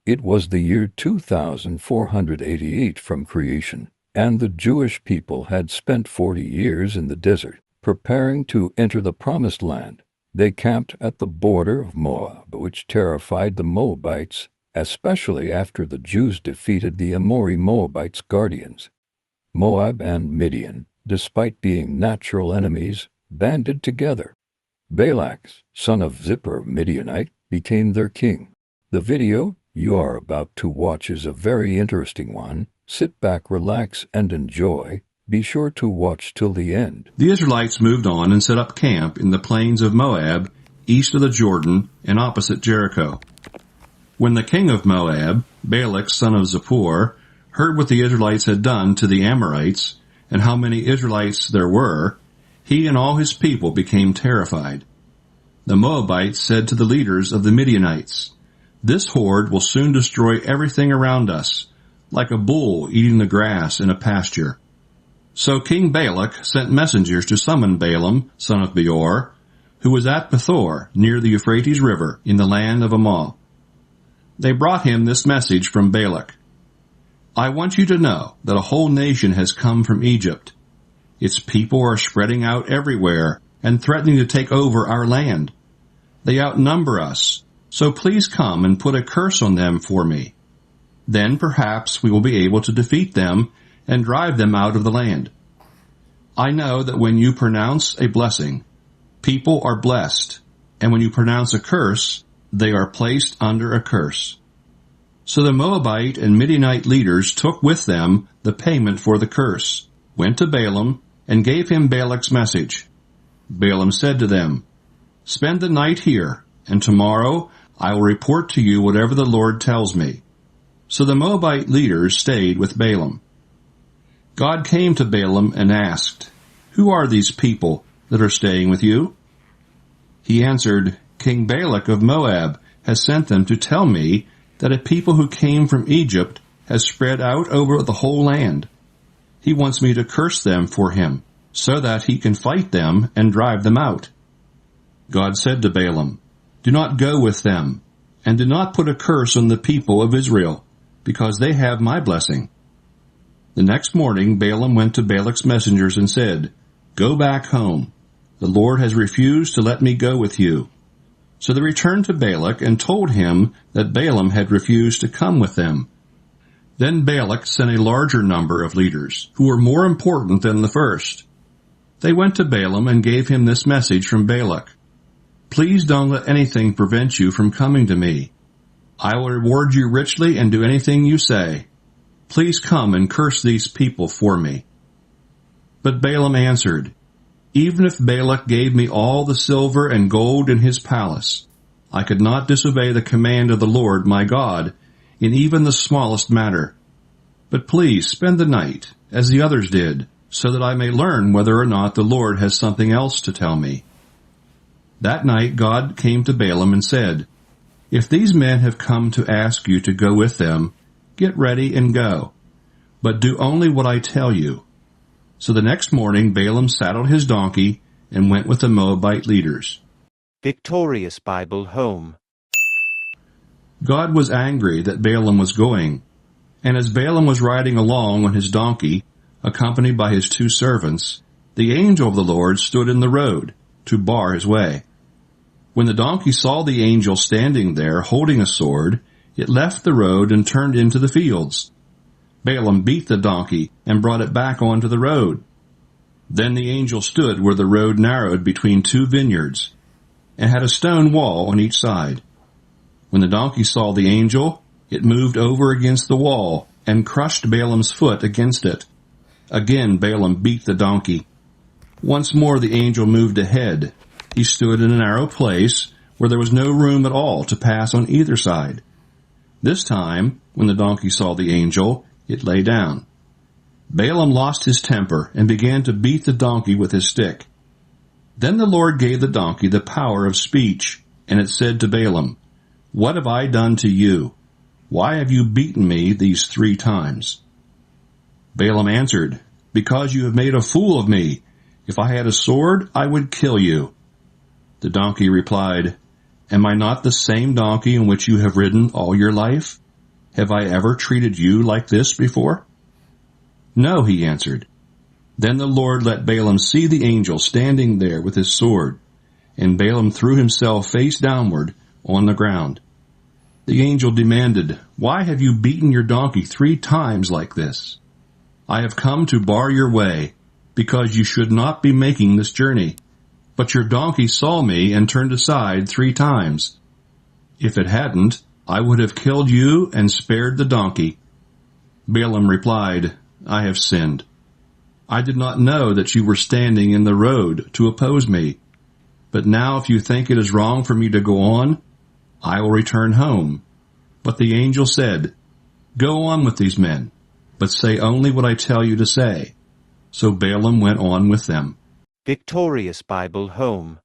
It was the year 2488 from creation, and the Jewish people had spent 40 years in the desert, preparing to enter the Promised Land. They camped at the border of Moab, which terrified the Moabites, especially after the Jews defeated the Amori Moabites' guardians. Moab and Midian, despite being natural enemies, banded together. Balak, son of Zippor Midianite, became their king. The video you are about to watch is a very interesting one. Sit back, relax, and enjoy. Be sure to watch till the end. The Israelites moved on and set up camp in the plains of Moab, east of the Jordan and opposite Jericho. When the king of Moab, Balak son of Zippor, heard what the Israelites had done to the Amorites and how many Israelites there were, he and all his people became terrified. The Moabites said to the leaders of the Midianites, "This horde will soon destroy everything around us, like a bull eating the grass in a pasture." So King Balak sent messengers to summon Balaam, son of Beor, who was at Pethor, near the Euphrates River, in the land of Ammon. They brought him this message from Balak. "I want you to know that a whole nation has come from Egypt. Its people are spreading out everywhere and threatening to take over our land. They outnumber us, so please come and put a curse on them for me. Then perhaps we will be able to defeat them and drive them out of the land. I know that when you pronounce a blessing, people are blessed, and when you pronounce a curse, they are placed under a curse." So the Moabite and Midianite leaders took with them the payment for the curse, went to Balaam, and gave him Balak's message. Balaam said to them, "Spend the night here, and tomorrow I will report to you whatever the Lord tells me." So the Moabite leaders stayed with Balaam. God came to Balaam and asked, "Who are these people that are staying with you?" He answered, "King Balak of Moab has sent them to tell me that a people who came from Egypt has spread out over the whole land. He wants me to curse them for him, so that he can fight them and drive them out." God said to Balaam, "Do not go with them, and do not put a curse on the people of Israel, because they have my blessing." The next morning Balaam went to Balak's messengers and said, "Go back home. The Lord has refused to let me go with you." So they returned to Balak and told him that Balaam had refused to come with them. Then Balak sent a larger number of leaders, who were more important than the first. They went to Balaam and gave him this message from Balak. "Please don't let anything prevent you from coming to me. I will reward you richly and do anything you say. Please come and curse these people for me." But Balaam answered, "Even if Balak gave me all the silver and gold in his palace, I could not disobey the command of the Lord my God in even the smallest matter. But please spend the night, as the others did, so that I may learn whether or not the Lord has something else to tell me." That night God came to Balaam and said, "If these men have come to ask you to go with them, get ready and go, but do only what I tell you." So the next morning Balaam saddled his donkey and went with the Moabite leaders. Victorious Bible Home. God was angry that Balaam was going, and as Balaam was riding along on his donkey, accompanied by his 2 servants, the angel of the Lord stood in the road to bar his way. When the donkey saw the angel standing there holding a sword, it left the road and turned into the fields. Balaam beat the donkey and brought it back onto the road. Then the angel stood where the road narrowed between 2 vineyards, and had a stone wall on each side. When the donkey saw the angel, it moved over against the wall and crushed Balaam's foot against it. Again Balaam beat the donkey. Once more the angel moved ahead. He stood in a narrow place where there was no room at all to pass on either side. This time, when the donkey saw the angel, it lay down. Balaam lost his temper and began to beat the donkey with his stick. Then the Lord gave the donkey the power of speech, and it said to Balaam, "What have I done to you? Why have you beaten me these 3 times?" Balaam answered, "Because you have made a fool of me. If I had a sword, I would kill you." The donkey replied, "Am I not the same donkey on which you have ridden all your life? Have I ever treated you like this before?" "No," he answered. Then the Lord let Balaam see the angel standing there with his sword, and Balaam threw himself face downward on the ground. The angel demanded, "Why have you beaten your donkey 3 times like this?" "I have come to bar your way, because you should not be making this journey. But your donkey saw me and turned aside 3 times. If it hadn't, I would have killed you and spared the donkey." Balaam replied, "I have sinned. I did not know that you were standing in the road to oppose me. But now if you think it is wrong for me to go on, I will return home." But the angel said, "Go on with these men, but say only what I tell you to say." So Balaam went on with them. Victorious Bible Home.